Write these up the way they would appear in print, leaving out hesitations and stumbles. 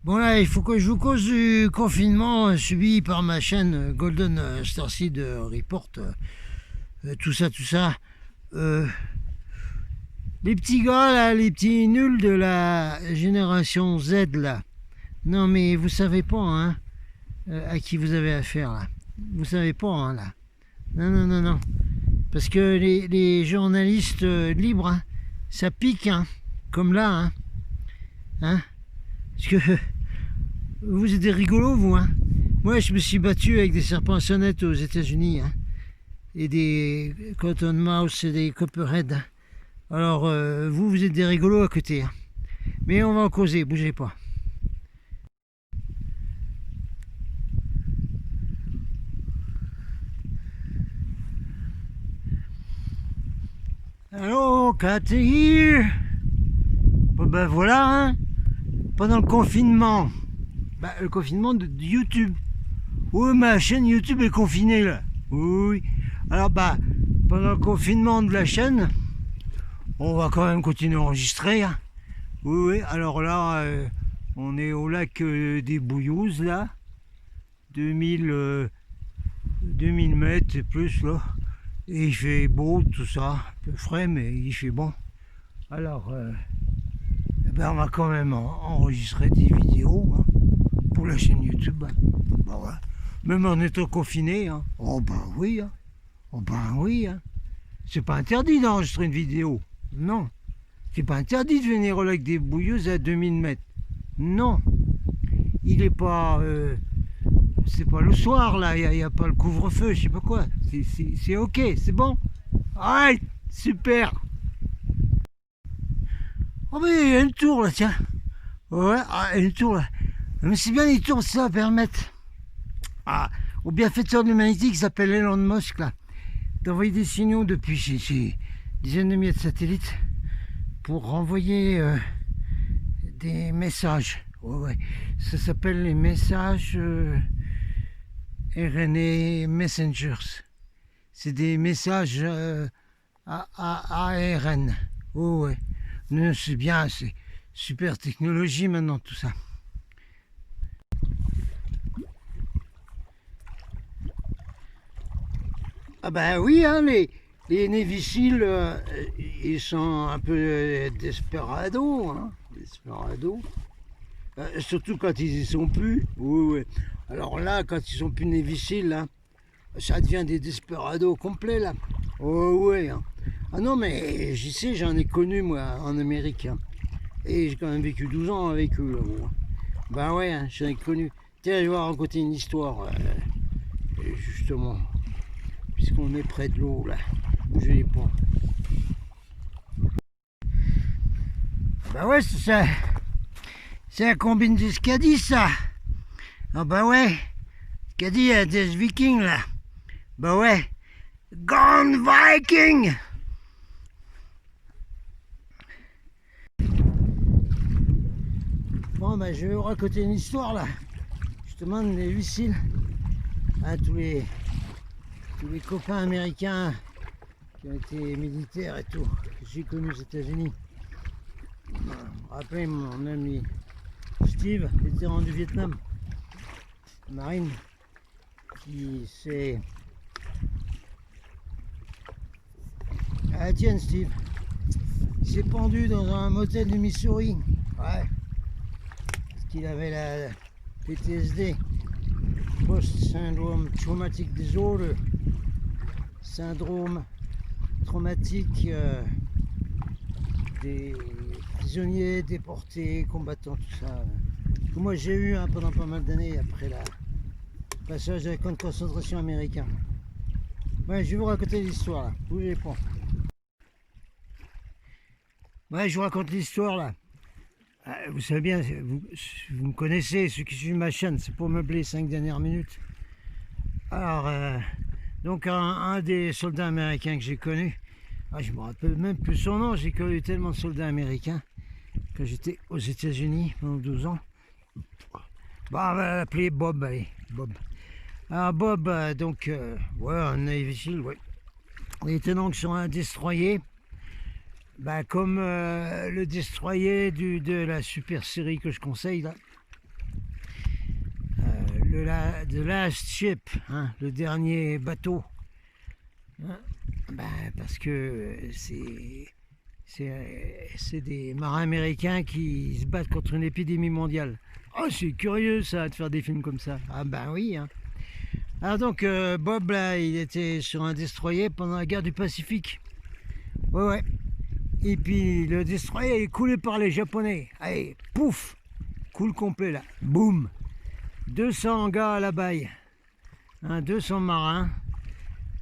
Bon là, il faut que je vous cause du confinement subi par ma chaîne Golden Starseed Report. Tout ça, tout ça. Les petits gars là, les petits nuls de la génération Z là. Non mais vous savez pas hein, à qui vous avez affaire là. Vous savez pas hein, là. Non, non, non, non. Parce que les journalistes libres, hein, ça pique, hein, comme là, hein. Hein. Parce que vous êtes des rigolos, vous, hein. Moi, je me suis battu avec des serpents à sonnettes aux États-Unis, hein, et des cottonmouths et des copperheads. Hein. Alors, vous êtes des rigolos à côté, hein. Mais on va en causer, bougez pas. Allô, Cat here. Bon ben voilà, hein. Pendant le confinement, le confinement de YouTube. Oui, ma chaîne YouTube est confinée là. Oui. Alors pendant le confinement de la chaîne, on va quand même continuer à enregistrer. Hein. Oui, oui. Alors là, on est au lac des Bouillouses là. 2000 mètres et plus là. Et il fait beau, tout ça. Un peu frais, mais il fait bon. Alors, on va quand même enregistrer des vidéos hein, pour la chaîne YouTube. Hein. Ben ouais. Même en étant confiné. Hein. Oh ben oui. Hein. Oh ben oui. Hein. C'est pas interdit d'enregistrer une vidéo. Non. C'est pas interdit de venir au lac des Bouilleuses à 2000 mètres. Non. Il est pas... c'est pas le soir là, il n'y a pas le couvre-feu, je sais pas quoi. C'est ok, c'est bon. Ouais, super. Oh mais il y a une tour là, tiens. Ouais, il y a une tour là. Mais c'est bien les tours, ça va permettre au bienfaiteur de l'humanité qui s'appelle Elon Musk là, d'envoyer des signaux depuis ces dizaines de milliers de satellites pour renvoyer des messages. Ouais, ouais. Ça s'appelle les messages RNA Messengers. C'est des messages ARN. Oh ouais. Non, c'est bien, c'est super technologie maintenant tout ça. Ah ben oui, hein, les Navy ils sont un peu desperados, hein, desperados. Surtout quand ils y sont plus. Oui, oui. Alors là, quand ils sont plus Navy là, ça devient des desperados complets là. Oh ouais. Hein. Ah non mais j'y sais, j'en ai connu moi en Amérique. Hein. Et j'ai quand même vécu 12 ans avec eux là. Bon. Ben ouais, hein, j'en ai connu. Tiens, je vais raconter une histoire justement. Puisqu'on est près de l'eau là. Bougez les ponts. Ben ouais, c'est ça. C'est la combine de Skadi ça. Ah bah ouais. Skadi a des Vikings là. Bah ouais. Gone Viking. Bon bah je vais vous raconter une histoire là. Justement des missiles. Hein, tous les copains américains qui ont été militaires et tout, que j'ai connus aux États-Unis. Je me rappelle mon ami Steve, vétéran du Vietnam, marine, qui s'est... Ah tiens Steve, il s'est pendu dans un motel du Missouri, ouais, parce qu'il avait la PTSD, Post-Syndrome Traumatic Disorder, syndrome traumatique des prisonniers, déportés, combattants, tout ça. Que moi j'ai eu hein, pendant pas mal d'années après le passage des camps de concentration américain. Ouais, je vais vous raconter l'histoire là, bougez pas. Ouais, je vous raconte l'histoire là. Vous savez bien, vous me connaissez, ceux qui suivent ma chaîne, c'est pour meubler 5 dernières minutes. Alors, donc un des soldats américains que j'ai connu, je me rappelle même plus son nom, j'ai connu tellement de soldats américains quand j'étais aux États-Unis pendant 12 ans. Bon, on va l'appeler Bob, allez, Bob. Alors Bob, donc, ouais, un Navy SEAL, ouais. Il était donc sur un destroyer, comme le destroyer de la super série que je conseille là. The Last Ship, hein, le dernier bateau. Hein, parce que c'est des marins américains qui se battent contre une épidémie mondiale. Oh, c'est curieux ça, de faire des films comme ça. Ah ben oui. Hein. Alors donc, Bob, là, il était sur un destroyer pendant la guerre du Pacifique. Ouais. Et puis, le destroyer est coulé par les Japonais. Allez, pouf, coule complet là. Boum. 200 gars à la baille. Hein, 200 marins.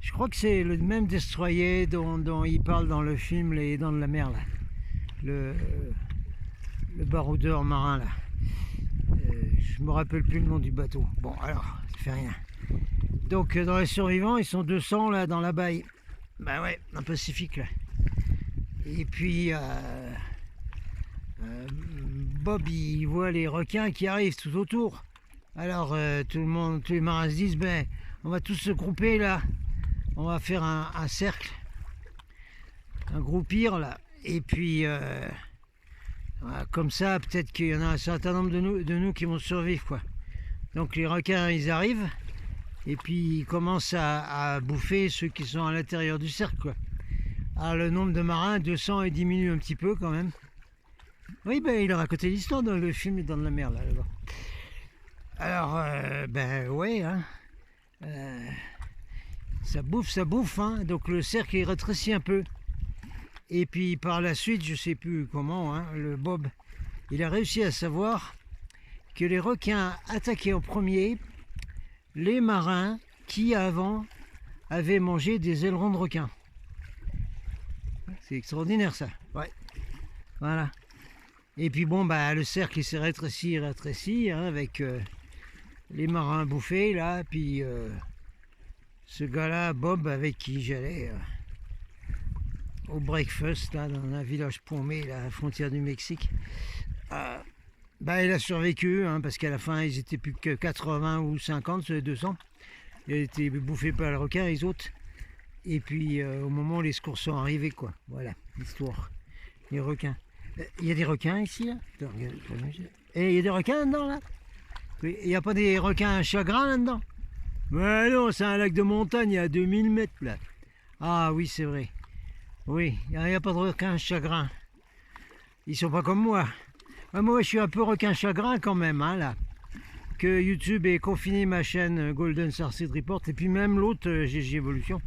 Je crois que c'est le même destroyer dont il parle dans le film Les Dents de la Mer, là. Le baroudeur marin, là. Je me rappelle plus le nom du bateau. Bon, alors, ça fait rien. Donc, dans les survivants, ils sont 200, là, dans la baille. Ben ouais, dans le Pacifique, là. Et puis, Bob, il voit les requins qui arrivent tout autour. Alors, tous les marins se disent, ben, on va tous se grouper, là. On va faire un cercle, un groupir là, et puis comme ça, peut-être qu'il y en a un certain nombre de nous qui vont survivre, quoi. Donc les requins, ils arrivent, et puis ils commencent à bouffer ceux qui sont à l'intérieur du cercle, quoi. Alors le nombre de marins, 200, il diminue un petit peu quand même. Oui, ben il a raconté l'histoire dans le film Les Dents de la Mer, là. Alors, ben ouais, hein. Ça bouffe, hein. Donc le cercle est rétréci un peu. Et puis par la suite, je sais plus comment, hein, le Bob, il a réussi à savoir que les requins attaquaient en premier les marins qui avant avaient mangé des ailerons de requin. C'est extraordinaire ça. Ouais. Voilà. Et puis bon, bah le cercle il s'est rétréci, hein, avec les marins bouffés là, puis ce gars-là, Bob, avec qui j'allais au breakfast, là, dans un village paumé, là, à la frontière du Mexique, il a survécu, hein, parce qu'à la fin, ils étaient plus que 80 ou 50 sur les 200. Ils étaient bouffés par le requin, les autres. Et puis, au moment où les secours sont arrivés, quoi. Voilà, l'histoire. Les requins. Il y a des requins ici, là. Et il y a des requins là-dedans, là. Il n'y a pas des requins chagrins là-dedans? Mais non, c'est un lac de montagne à 2000 mètres là. Ah oui, c'est vrai. Oui, il n'y a pas de requin chagrin. Ils sont pas comme moi. Moi, je suis un peu requin chagrin quand même, hein, là. Que YouTube ait confiné ma chaîne Golden Starseed Report, et puis même l'autre, GG Evolution.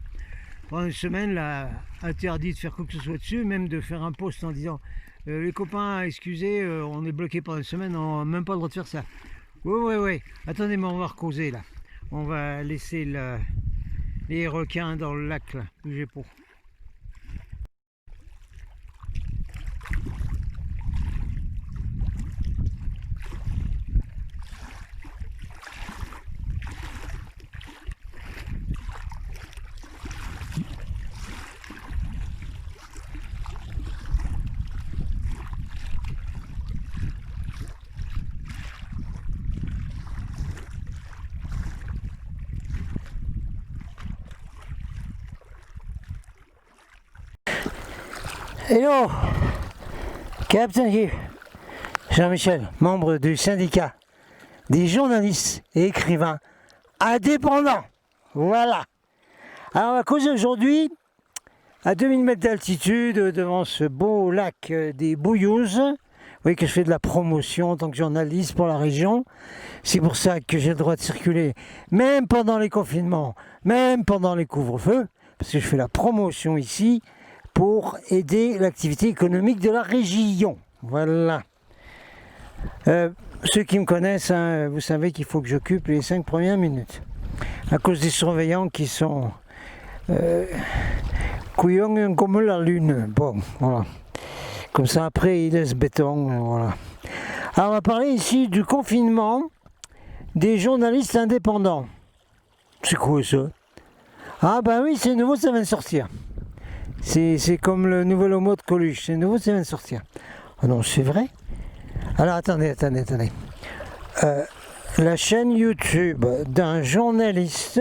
Pendant une semaine, là, interdit de faire quoi que ce soit dessus, même de faire un post en disant les copains, excusez, on est bloqué pendant une semaine, on n'a même pas le droit de faire ça. Oui. Attendez, mais on va recauser là. On va laisser les requins dans le lac là, bougez pas. Hello, Captain here. Jean-Michel, membre du syndicat des journalistes et écrivains indépendants. Voilà. Alors on va causer aujourd'hui à 2000 mètres d'altitude devant ce beau lac des Bouillouzes. Vous voyez que je fais de la promotion en tant que journaliste pour la région. C'est pour ça que j'ai le droit de circuler, même pendant les confinements, même pendant les couvre-feux, parce que je fais la promotion ici pour aider l'activité économique de la région. Voilà. Ceux qui me connaissent, hein, vous savez qu'il faut que j'occupe les 5 premières minutes. À cause des surveillants qui sont couillons comme la lune. Bon, voilà. Comme ça, après, ils laissent béton. Voilà. Alors, on va parler ici du confinement des journalistes indépendants. C'est quoi ça? Ah ben oui, c'est nouveau, ça vient de sortir. C'est comme le nouvel homo de Coluche, c'est nouveau, ça vient de sortir. Oh non, c'est vrai? Alors attendez. La chaîne YouTube d'un journaliste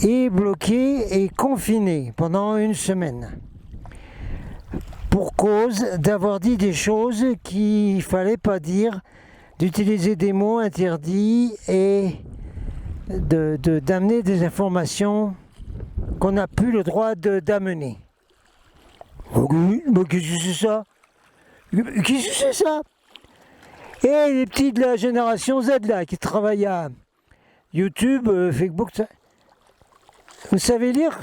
est bloquée et confinée pendant une semaine. Pour cause d'avoir dit des choses qu'il ne fallait pas dire d'utiliser des mots interdits et d'amener des informations qu'on n'a plus le droit d'amener. Oui, mais qu'est-ce que c'est ça? Qu'est-ce que c'est ça? Et les petits de la génération Z là, qui travaillent à YouTube, Facebook, ça. Vous savez lire?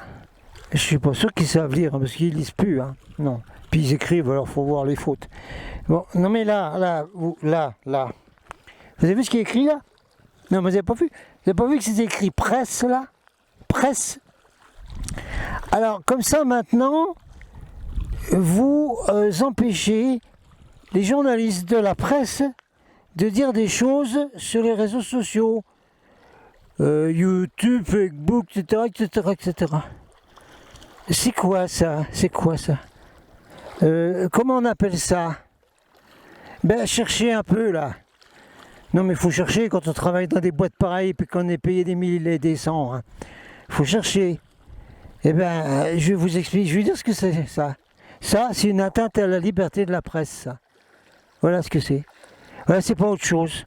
Je suis pas sûr qu'ils savent lire, hein, parce qu'ils lisent plus, hein. Non. Puis ils écrivent, alors faut voir les fautes. Bon, non mais là. Vous avez vu ce qui est écrit là? Non, mais vous avez pas vu? Vous avez pas vu que c'est écrit presse là? Presse. Alors, comme ça maintenant, vous empêchez les journalistes de la presse de dire des choses sur les réseaux sociaux. YouTube, Facebook, etc., etc., etc. C'est quoi ça? C'est quoi ça? Comment on appelle ça? Ben, cherchez un peu là. Non, mais il faut chercher quand on travaille dans des boîtes pareilles et qu'on est payé des milliers et des cents. Il faut chercher. Eh ben, je vous explique, je vais dire ce que c'est ça. Ça, c'est une atteinte à la liberté de la presse, ça. Voilà ce que c'est. Voilà, c'est pas autre chose.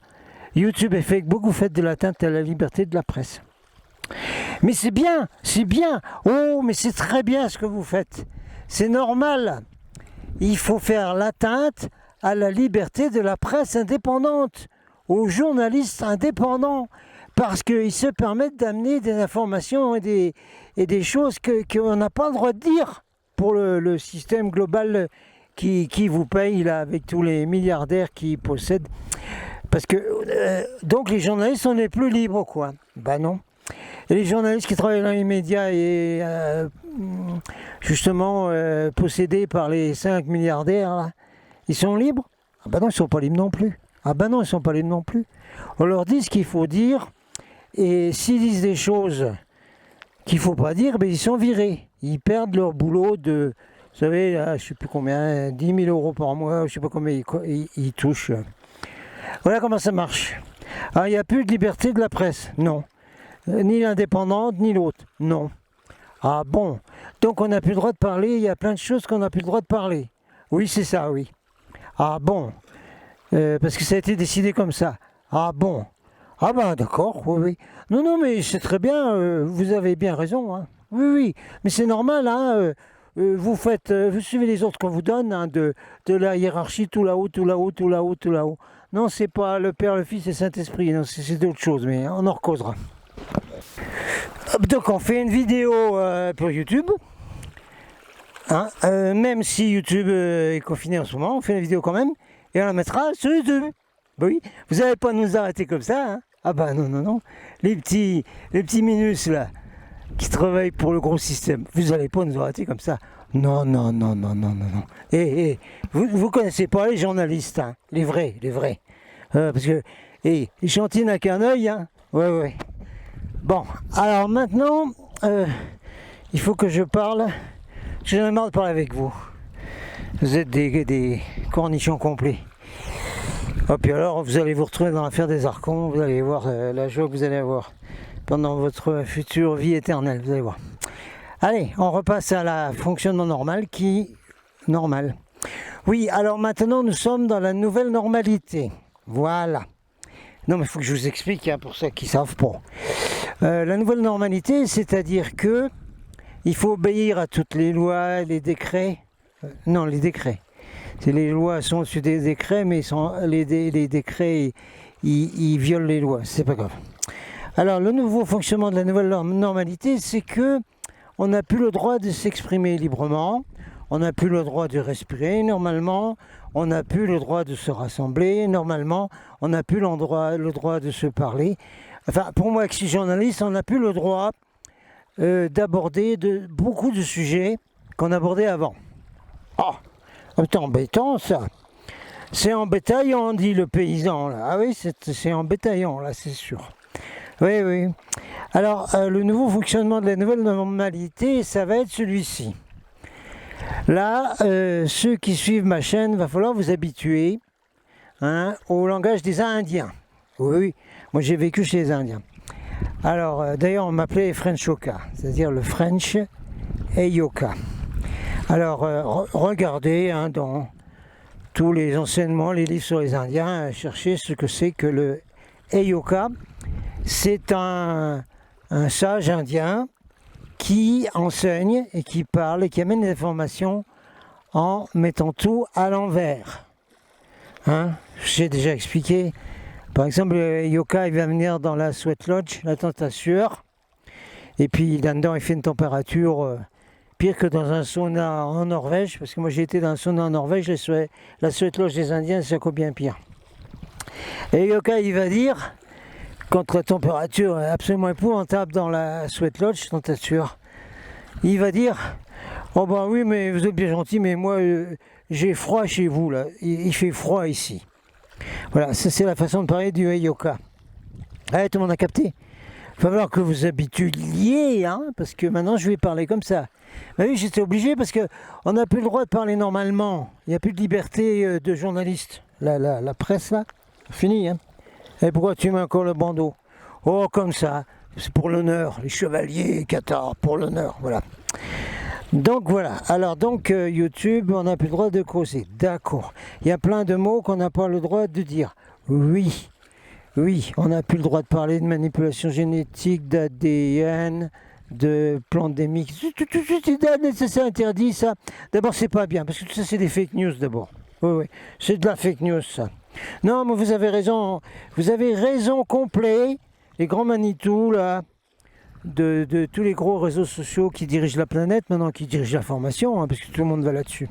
YouTube et Facebook, vous faites de l'atteinte à la liberté de la presse. Mais c'est bien, c'est bien. Oh, mais c'est très bien ce que vous faites. C'est normal. Il faut faire l'atteinte à la liberté de la presse indépendante, aux journalistes indépendants, parce qu'ils se permettent d'amener des informations et des choses qu'on n'a pas le droit de dire pour le système global qui vous paye là, avec tous les milliardaires qui possèdent. Parce que, donc les journalistes, on n'est plus libres, quoi. Ben non. Et les journalistes qui travaillent dans les médias et justement possédés par les 5 milliardaires, là, ils sont libres? Ah ben non, ils ne sont pas libres non plus. Ah ben non, ils ne sont pas libres non plus. On leur dit ce qu'il faut dire, et s'ils disent des choses qu'il ne faut pas dire, ben ils sont virés. Ils perdent leur boulot de, vous savez, là, je ne sais plus combien, 10 000 € par mois, je ne sais pas combien ils touchent. Voilà comment ça marche. Alors, il n'y a plus de liberté de la presse, non. Ni l'indépendante, ni l'autre, non. Ah bon, donc on n'a plus le droit de parler, il y a plein de choses qu'on n'a plus le droit de parler. Oui, c'est ça, oui. Ah bon, parce que ça a été décidé comme ça. Ah bon. Ah ben d'accord, oui, oui. Non, non, mais c'est très bien, vous avez bien raison. Hein. Oui, oui, mais c'est normal, hein, vous suivez les ordres qu'on vous donne, hein, de la hiérarchie tout là-haut, tout là-haut, tout là-haut, tout là-haut. Non, c'est pas le Père, le Fils et le Saint-Esprit, non, c'est d'autres choses, mais on en recausera. Donc on fait une vidéo pour YouTube, hein, même si YouTube est confiné en ce moment, on fait une vidéo quand même, et on la mettra sur YouTube. Oui, vous n'allez pas nous arrêter comme ça, hein. Ah bah non, non, non, les petits minus là, qui travaillent pour le gros système, vous n'allez pas nous arrêter comme ça. Non, non, non, non, non, non, non. Et vous connaissez pas les journalistes, hein, les vrais. Parce que, les chantiers n'a qu'un œil, hein. Ouais, ouais. Bon, alors maintenant, il faut que je parle. J'en ai marre de parler avec vous. Vous êtes des cornichons complets. Et puis alors, vous allez vous retrouver dans l'affaire des Archons. Vous allez voir la joie que vous allez avoir pendant votre future vie éternelle. Vous allez voir. Allez, on repasse à la fonctionnement normal normal. Oui, alors maintenant, nous sommes dans la nouvelle normalité. Voilà. Non, mais il faut que je vous explique, hein, pour ceux qui ne savent pas. La nouvelle normalité, c'est-à-dire que il faut obéir à toutes les lois, les décrets. Non, les décrets. Les lois sont au-dessus des décrets, mais les décrets, ils violent les lois. C'est pas grave. Alors, le nouveau fonctionnement de la nouvelle normalité, c'est que on n'a plus le droit de s'exprimer librement, on n'a plus le droit de respirer normalement, on n'a plus le droit de se rassembler normalement, on n'a plus le droit de se parler. Enfin, pour moi, qui suis journaliste, on n'a plus le droit d'aborder beaucoup de sujets qu'on abordait avant. Ah, c'est embêtant ça. C'est embêtaillant, dit le paysan. Là. Ah oui, c'est embêtaillant, là, c'est sûr. Oui, oui. Alors, le nouveau fonctionnement de la nouvelle normalité, ça va être celui-ci. Là, ceux qui suivent ma chaîne, il va falloir vous habituer, hein, au langage des Indiens. Oui, oui. Moi, j'ai vécu chez les Indiens. Alors, d'ailleurs, on m'appelait Frenchoka, c'est-à-dire le French et Yoka. Alors, regardez, hein, dans tous les enseignements, les livres sur les Indiens, chercher ce que c'est que le Heyoka. C'est un sage indien qui enseigne et qui parle et qui amène des informations en mettant tout à l'envers. Hein? J'ai déjà expliqué. Par exemple, le Heyoka, il va venir dans la Sweat Lodge, la tente à sueur, et puis là-dedans, il fait une température pire que dans un sauna en Norvège, parce que moi j'ai été dans un sauna en Norvège, la Sweat Lodge des Indiens, c'est encore bien pire. Et Heyoka, il va dire, quand la température est absolument épouvantable dans la Sweat Lodge, tente à sueur, il va dire, oh ben oui, mais vous êtes bien gentil, mais moi j'ai froid chez vous là, il fait froid ici. Voilà, ça c'est la façon de parler du Heyoka. Allez, tout le monde a capté? Il va falloir que vous habituiez, hein, parce que maintenant je vais parler comme ça. Ben oui, j'étais obligé parce qu'on n'a plus le droit de parler normalement. Il n'y a plus de liberté de journaliste. La presse là, fini. Hein. Et pourquoi tu mets encore le bandeau? Oh, comme ça, c'est pour l'honneur. Les chevaliers, Qatar, pour l'honneur, voilà. Donc voilà, alors donc YouTube, on n'a plus le droit de causer. D'accord. Il y a plein de mots qu'on n'a pas le droit de dire. Oui. Oui, on n'a plus le droit de parler de manipulation génétique, d'ADN, de pandémie. C'est interdit, ça. D'abord, c'est pas bien, parce que tout ça, c'est des fake news, d'abord. Oui, c'est de la fake news, ça. Non, mais vous avez raison complet. Les grands Manitou, là, de tous les gros réseaux sociaux qui dirigent la planète, maintenant qui dirigent l'information, hein, parce que tout le monde va là-dessus.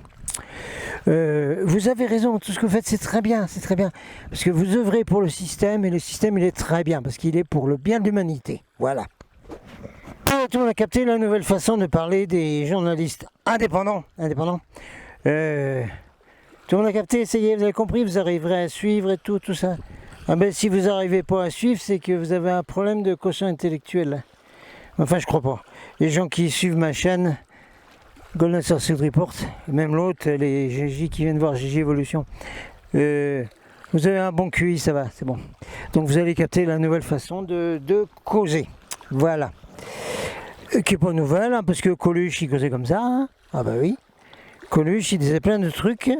Vous avez raison, tout ce que vous faites c'est très bien, parce que vous œuvrez pour le système et le système il est très bien, parce qu'il est pour le bien de l'humanité, voilà. Tout le monde a capté la nouvelle façon de parler des journalistes indépendants. Tout le monde a capté, ça y est, vous avez compris, vous arriverez à suivre et tout ça. Ah ben si vous n'arrivez pas à suivre, c'est que vous avez un problème de quotient intellectuel. Enfin je crois pas. Les gens qui suivent ma chaîne, Golden Circle Report, même l'autre, les GJ qui viennent voir GJ Evolution. Vous avez un bon QI, ça va, c'est bon. Donc vous allez capter la nouvelle façon de causer. Voilà. Qui n'est pas nouvelle, hein, parce que Coluche, il causait comme ça. Hein. Ah bah oui. Coluche, il disait plein de trucs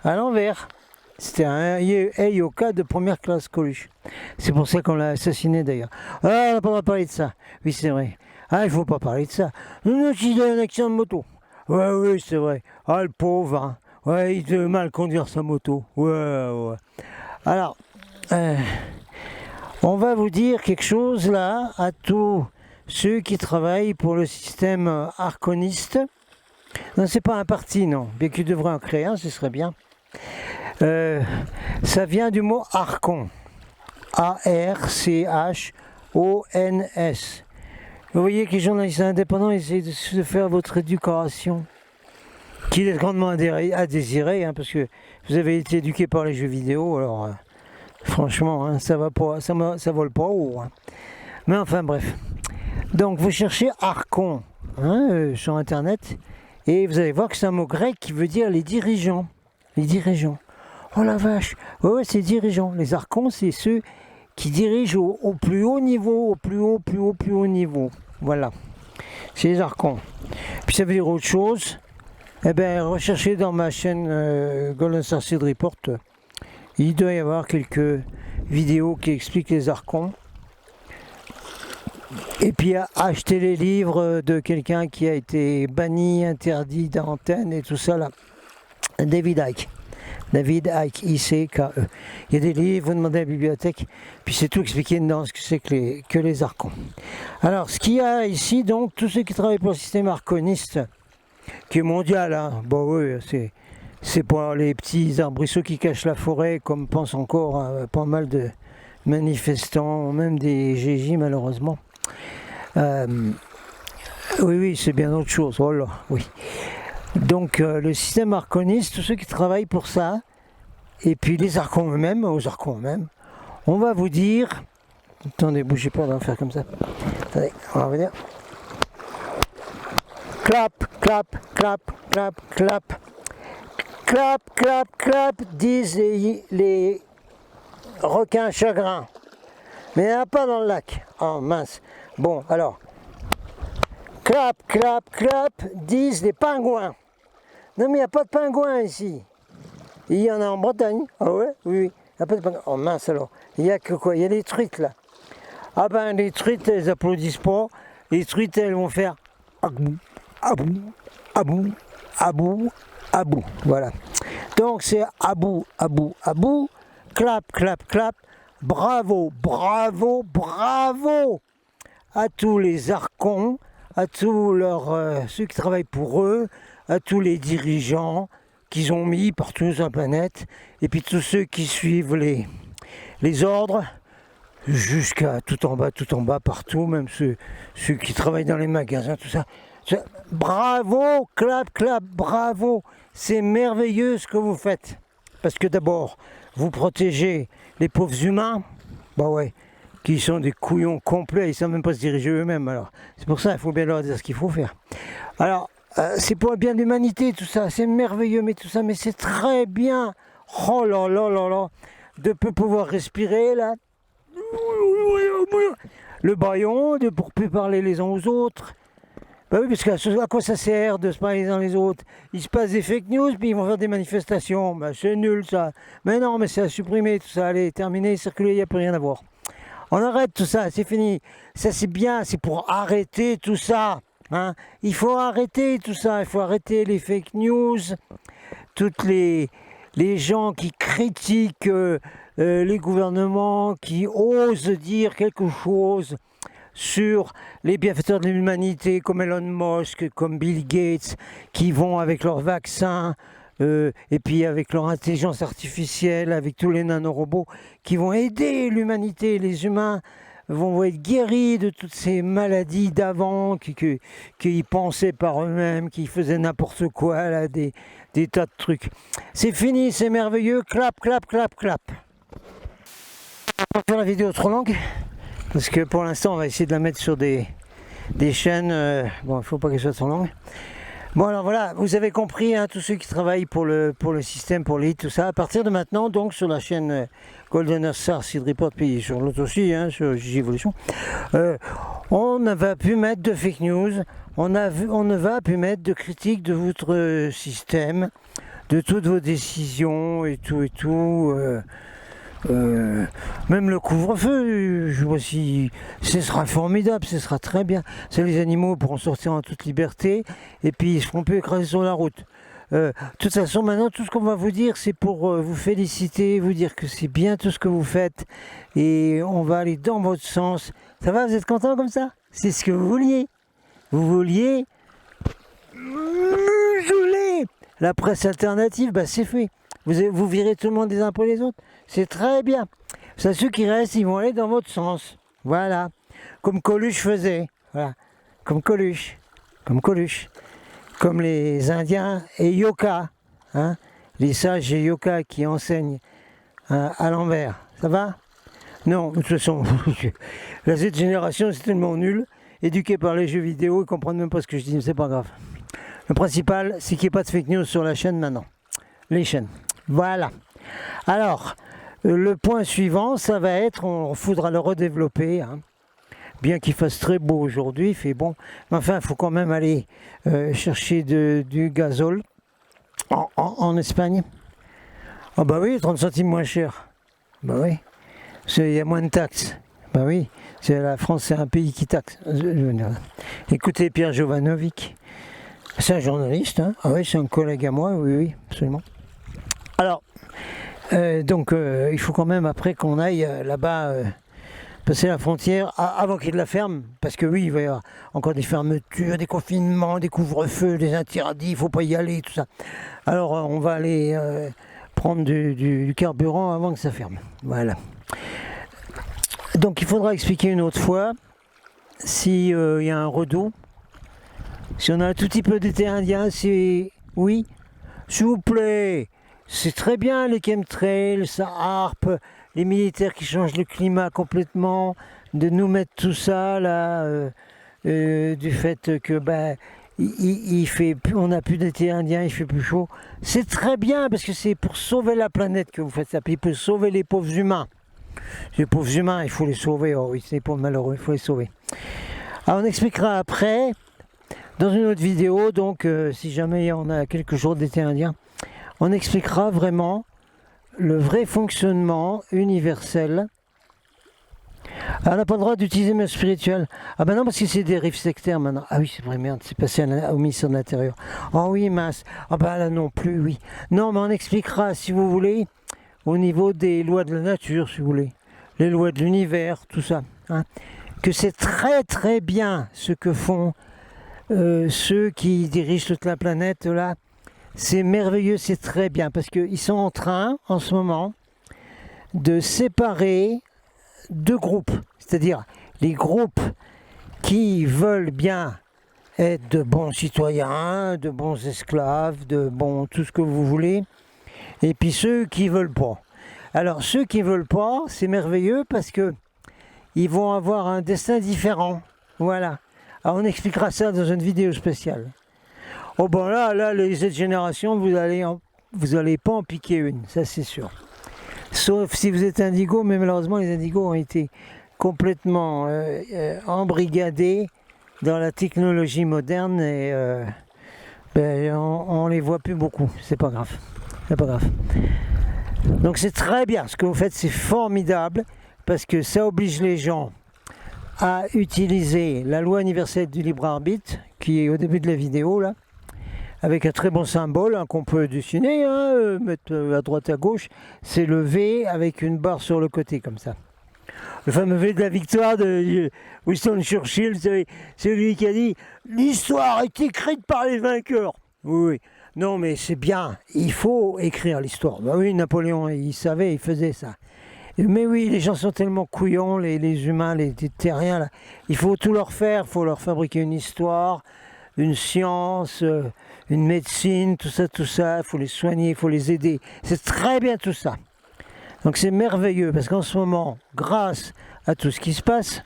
à l'envers. C'était un Heyoka de première classe, Coluche. C'est pour ça qu'on l'a assassiné d'ailleurs. Ah, on n'a pas le droit de parler de ça. Oui, c'est vrai. Ah, il faut pas parler de ça. Non, il a un accident de moto. Ouais, oui, c'est vrai. Ah, le pauvre, hein. Ouais, il devait mal conduire sa moto. Ouais. Alors, on va vous dire quelque chose là à tous ceux qui travaillent pour le système arconiste. Non, c'est pas un parti, non. Bien qu'il devrait en créer un, ce serait bien. Ça vient du mot archon. A-R-C-H-O-N-S. Vous voyez que les journalistes indépendants essayent de faire votre éducation, qu'il est grandement à désirer, hein, parce que vous avez été éduqué par les jeux vidéo, alors franchement, hein, ça vole pas haut. Hein. Mais enfin bref. Donc vous cherchez archon hein, sur internet, et vous allez voir que c'est un mot grec qui veut dire les dirigeants. Les dirigeants. Oh la vache. Ouais, c'est dirigeants. Les archons, c'est ceux qui dirigent au plus haut niveau, au plus haut niveau. Voilà. C'est les archons. Puis ça veut dire autre chose. Eh bien, recherchez dans ma chaîne Golden Circle Report. Il doit y avoir quelques vidéos qui expliquent les archons. Et puis acheter les livres de quelqu'un qui a été banni, interdit d'antenne et tout ça là. David Icke, I-C-K-E. Il y a des livres, vous demandez à la bibliothèque, puis c'est tout expliqué dedans ce que c'est que les archons. Alors, ce qu'il y a ici, donc, tous ceux qui travaillent pour le système arconiste, qui est mondial, hein, bon oui, c'est pas les petits arbrisseaux qui cachent la forêt, comme pensent encore hein, pas mal de manifestants, même des GJ malheureusement. Oui, c'est bien autre chose, oh là, oui. Donc le système arconiste, tous ceux qui travaillent pour ça, et puis les archons eux-mêmes, on va vous dire, attendez, bougez pas, on va faire comme ça, attendez, on va revenir, clap, disent les requins chagrins, mais il n'y en a pas dans le lac, oh mince, bon alors, clap, disent les pingouins. Non mais il n'y a pas de pingouins ici. Il y en a en Bretagne. Ah ouais? Oui, oui. Il y a pas de pingouins. Oh mince alors. Il y a que quoi? Il y a les truites là. Ah ben les truites, elles applaudissent pas. Les truites, elles vont faire abou, abou, abou, abou, abou. Voilà. Donc c'est abou, abou, abou. Clap, clap, clap. Bravo, bravo, bravo à tous les archons, à tous ceux qui travaillent pour eux, à tous les dirigeants qu'ils ont mis partout sur la planète, et puis tous ceux qui suivent les ordres, jusqu'à tout en bas, partout, même ceux qui travaillent dans les magasins, tout ça. Bravo, clap, clap, bravo, c'est merveilleux ce que vous faites. Parce que d'abord, vous protégez les pauvres humains, bah ouais, qui sont des couillons complets, ils ne savent même pas se diriger eux-mêmes. Alors, c'est pour ça qu'il faut bien leur dire ce qu'il faut faire. Alors, c'est pour le bien de l'humanité, tout ça, c'est merveilleux, mais tout ça, mais c'est très bien. Oh là là là là, de pouvoir respirer là. Le baillon, pour plus parler les uns aux autres. Bah oui, parce qu'à quoi ça sert de se parler les uns les autres? Il se passe des fake news, puis ils vont faire des manifestations. Bah, c'est nul ça. Mais non, mais c'est à supprimer tout ça. Allez, terminé, circuler, il n'y a plus rien à voir. On arrête tout ça, c'est fini. Ça c'est bien, c'est pour arrêter tout ça. Hein. Il faut arrêter tout ça, il faut arrêter les fake news, toutes les gens qui critiquent les gouvernements, qui osent dire quelque chose sur les bienfaiteurs de l'humanité comme Elon Musk, comme Bill Gates, qui vont avec leurs vaccins et puis avec leur intelligence artificielle, avec tous les nanorobots, qui vont aider l'humanité. Les humains vont être guéris de toutes ces maladies d'avant, qui pensaient par eux-mêmes, qui faisaient n'importe quoi, là, des tas de trucs. C'est fini, c'est merveilleux, clap, clap, clap, clap. On va faire la vidéo trop longue, parce que pour l'instant on va essayer de la mettre sur des chaînes, bon il ne faut pas qu'elle soit trop longue. Bon alors voilà, vous avez compris, hein, tous ceux qui travaillent pour le système, pour l'élite, tout ça, à partir de maintenant, donc sur la chaîne Golden Earth Star Seed Report, puis sur l'autre aussi, hein, sur J-Evolution, on ne va plus mettre de fake news, on ne va plus mettre de critique de votre système, de toutes vos décisions et tout, même le couvre-feu, je vois si ce sera formidable, ce sera très bien. Les animaux pourront sortir en toute liberté et puis ils ne seront plus écrasés sur la route. De toute façon, maintenant, tout ce qu'on va vous dire, c'est pour vous féliciter, vous dire que c'est bien tout ce que vous faites et on va aller dans votre sens. Ça va, vous êtes content comme ça? C'est ce que vous vouliez. Vous vouliez museler la presse alternative, bah c'est fait. Vous virez tout le monde les uns après les autres. C'est très bien. Ça, ceux qui restent, ils vont aller dans votre sens. Voilà. Comme Coluche faisait. Voilà. Comme Coluche. Comme les Indiens et Yoka. Hein, les sages et Yoka qui enseignent à l'envers. Ça va? Non, de toute façon, la cette génération, c'est tellement nul. Éduqués par les jeux vidéo, ils ne comprennent même pas ce que je dis, mais c'est pas grave. Le principal, c'est qu'il n'y ait pas de fake news sur la chaîne maintenant. Les chaînes. Voilà. Alors, le point suivant, ça va être, on faudra le redévelopper, hein. Bien qu'il fasse très beau aujourd'hui, il fait bon. Mais enfin, il faut quand même aller chercher du gazole en Espagne. Ah bah oui, 30 centimes moins cher. Bah oui, il y a moins de taxes. Bah oui, la France, c'est un pays qui taxe. Écoutez Pierre Jovanovic, c'est un journaliste, hein. Ah oui, c'est un collègue à moi, oui, absolument. Alors, il faut quand même après qu'on aille là-bas passer la frontière avant qu'il y ait de la ferme, parce que oui, il va y avoir encore des fermetures, des confinements, des couvre-feux, des interdits, il ne faut pas y aller, tout ça. Alors on va aller prendre du carburant avant que ça ferme. Voilà. Donc il faudra expliquer une autre fois s'il y a un redout, si on a un tout petit peu d'été indien, oui, s'il vous plaît. C'est très bien les chemtrails, ça harpe, les militaires qui changent le climat complètement, de nous mettre tout ça là, du fait que on n'a plus d'été indien, il fait plus chaud. C'est très bien parce que c'est pour sauver la planète que vous faites ça, puis pour sauver les pauvres humains. Les pauvres humains, il faut les sauver, oh oui, c'est les pauvres malheureux, il faut les sauver. Alors on expliquera après, dans une autre vidéo, donc si jamais on a quelques jours d'été indien, on expliquera vraiment le vrai fonctionnement universel. Ah, on n'a pas le droit d'utiliser le spirituel. Ah ben non, parce que c'est des rives sectaires maintenant. Ah oui, c'est vrai, merde, c'est passé au ministère de l'Intérieur. Oh oui, mince. Ah ben là non plus, oui. Non, mais on expliquera, si vous voulez, au niveau des lois de la nature, si vous voulez. Les lois de l'univers, tout ça. Hein. Que c'est très très bien ce que font ceux qui dirigent toute la planète, là. C'est merveilleux, c'est très bien, parce qu'ils sont en train, en ce moment, de séparer deux groupes, c'est-à-dire les groupes qui veulent bien être de bons citoyens, de bons esclaves, de bons tout ce que vous voulez, et puis ceux qui veulent pas. Alors ceux qui veulent pas, c'est merveilleux parce que ils vont avoir un destin différent. Voilà. Alors on expliquera ça dans une vidéo spéciale. Oh bon là, cette génération, vous allez pas en piquer une, ça c'est sûr. Sauf si vous êtes indigo, mais malheureusement les indigos ont été complètement embrigadés dans la technologie moderne et on les voit plus beaucoup. C'est pas grave. C'est pas grave. Donc c'est très bien. Ce que vous faites, c'est formidable parce que ça oblige les gens à utiliser la loi universelle du libre arbitre qui est au début de la vidéo là. Avec un très bon symbole hein, qu'on peut dessiner, hein, mettre à droite à gauche, c'est le V avec une barre sur le côté comme ça. Le fameux V de la victoire de Winston Churchill, c'est lui qui a dit « L'histoire est écrite par les vainqueurs ». Oui, non mais c'est bien, il faut écrire l'histoire. Bah oui, Napoléon, il savait, il faisait ça. Mais oui, les gens sont tellement couillons, les humains, les terriens, là. Il faut tout leur faire, il faut leur fabriquer une histoire, une science, une médecine, tout ça, il faut les soigner, il faut les aider. C'est très bien tout ça. Donc c'est merveilleux parce qu'en ce moment, grâce à tout ce qui se passe,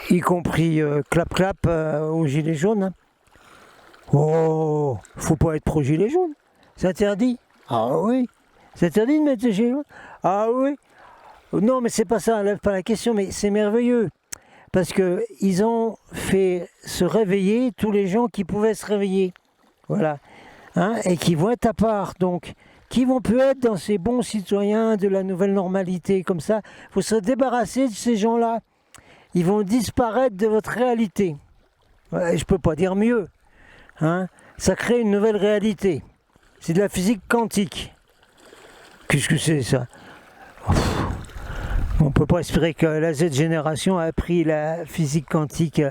y compris clap aux gilets jaunes, hein. Oh, faut pas être pro gilets jaunes, c'est interdit. Ah oui, c'est interdit de mettre des gilets jaunes. Ah oui. Non mais c'est pas ça, lève pas la question, mais c'est merveilleux. Parce qu'ils ont fait se réveiller tous les gens qui pouvaient se réveiller. Voilà. Hein, et qui vont être à part. Donc, qui vont plus être dans ces bons citoyens de la nouvelle normalité. Comme ça, il faut se débarrasser de ces gens-là. Ils vont disparaître de votre réalité. Ouais, je ne peux pas dire mieux. Hein, ça crée une nouvelle réalité. C'est de la physique quantique. Qu'est-ce que c'est ça ? On ne peut pas espérer que la Z génération a appris la physique quantique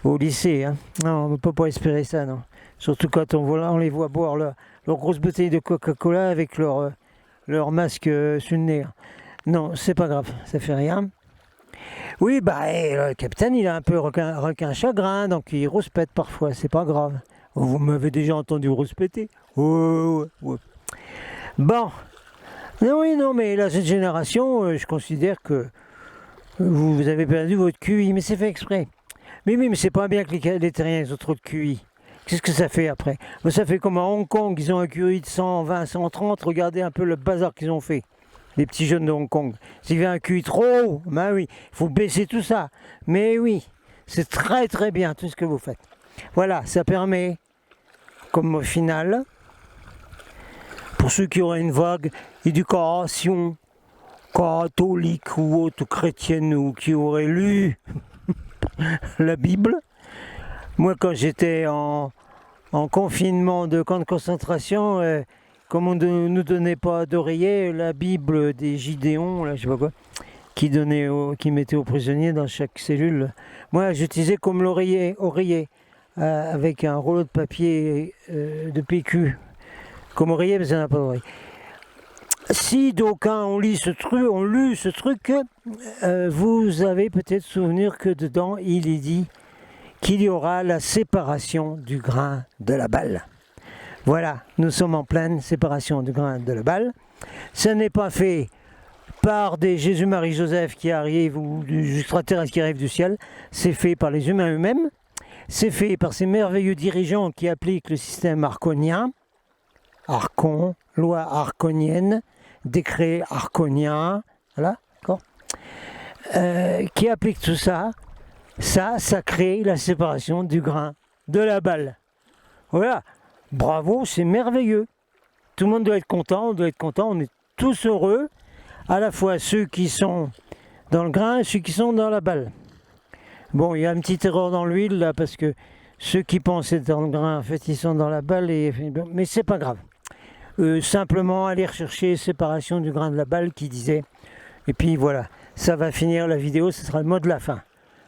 au lycée. Hein. Non, on ne peut pas espérer ça, non. Surtout quand on les voit boire leur grosse bouteille de Coca-Cola avec leur masque sur le nez. Non, c'est pas grave, ça fait rien. Oui, le capitaine, il a un peu requin chagrin, donc il rouspète parfois, c'est pas grave. Vous m'avez déjà entendu rouspéter ? Ouais. Bon. Non, mais là, cette génération, je considère que vous avez perdu votre QI, mais c'est fait exprès. Mais c'est pas bien que les terriens aient trop de QI. Qu'est-ce que ça fait après ? Ça fait comme à Hong Kong, ils ont un QI de 120, 130, regardez un peu le bazar qu'ils ont fait, les petits jeunes de Hong Kong. S'il y a un QI trop haut, ben oui, il faut baisser tout ça. Mais oui, c'est très très bien tout ce que vous faites. Voilà, ça permet, comme au final, pour ceux qui auraient une vague éducation catholique ou autre chrétienne ou qui auraient lu la Bible, moi quand j'étais en confinement de camp de concentration, comme on ne nous donnait pas d'oreiller, la Bible des Gideons, là, je sais pas quoi, qui mettait aux prisonniers dans chaque cellule, moi j'utilisais comme oreiller avec un rouleau de papier de PQ. Comme oreiller, mais ça n'a pas d'oreille. Si d'aucuns ont lu ce truc, vous avez peut-être souvenir que dedans, il est dit qu'il y aura la séparation du grain de la balle. Voilà, nous sommes en pleine séparation du grain de la balle. Ce n'est pas fait par des Jésus, Marie, Joseph qui arrivent ou des extraterrestres qui arrivent du ciel. C'est fait par les humains eux-mêmes. C'est fait par ces merveilleux dirigeants qui appliquent le système arconien. Archon, loi arconienne, décret arconien, voilà, d'accord, qui applique tout ça, ça crée la séparation du grain de la balle. Voilà, bravo, c'est merveilleux. tout le monde doit être content, on est tous heureux, à la fois ceux qui sont dans le grain et ceux qui sont dans la balle. Bon, il y a une petite erreur dans l'huile là, parce que ceux qui pensent être dans le grain, en fait, ils sont dans la balle, mais c'est pas grave. Simplement aller rechercher séparation du grain de la balle qui disait, et puis voilà, ça va finir la vidéo, ce sera le mot de la fin.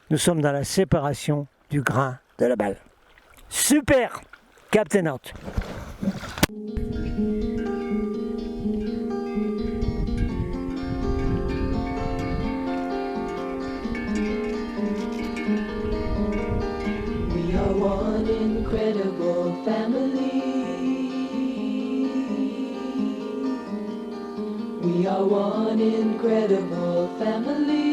Nous sommes dans la séparation du grain de la balle. Super! Captain out. We are one incredible family. We are one incredible family.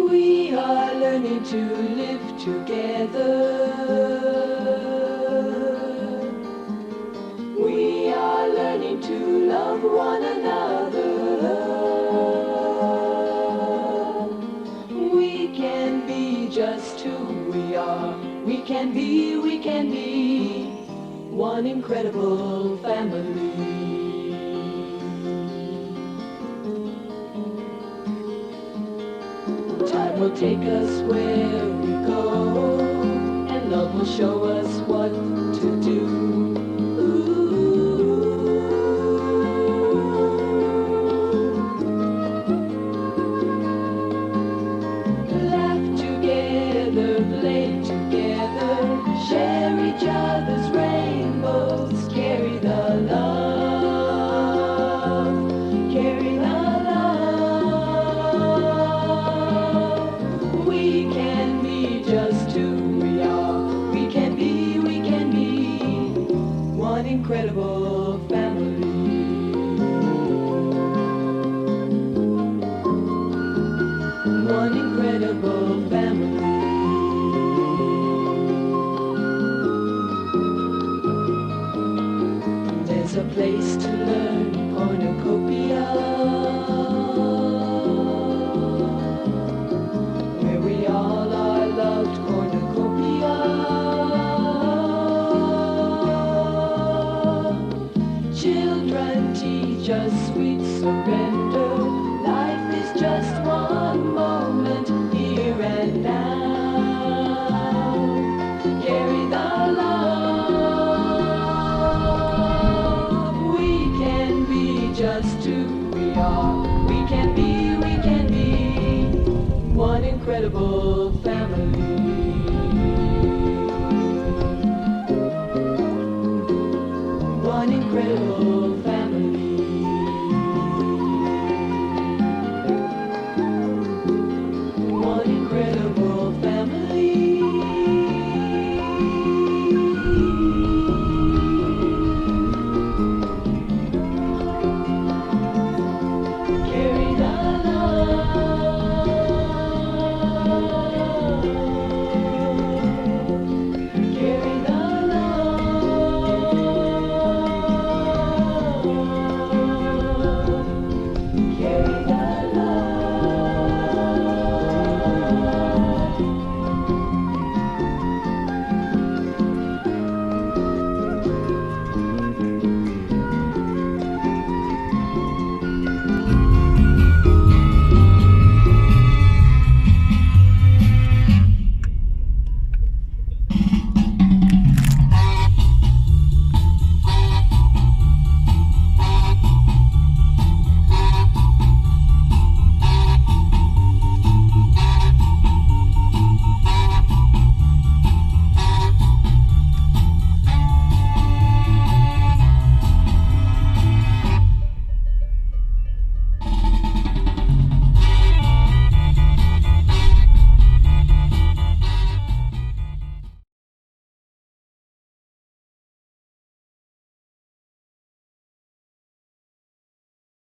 We are learning to live together. We are learning to love one another. We can be just who we are. We can be one incredible family. Time will take us where we go, and love will show us what to do. Laugh together, play together, share each other's rainbows, carry the love, carry the love. We can be just who we are. We can be one incredible family. One incredible family. There's a place to learn cornucopia, where we all are loved cornucopia. Children teach us sweet surrender. Life is just one moment, here and now. Carry the love. We can be just who we are. We can be one incredible family.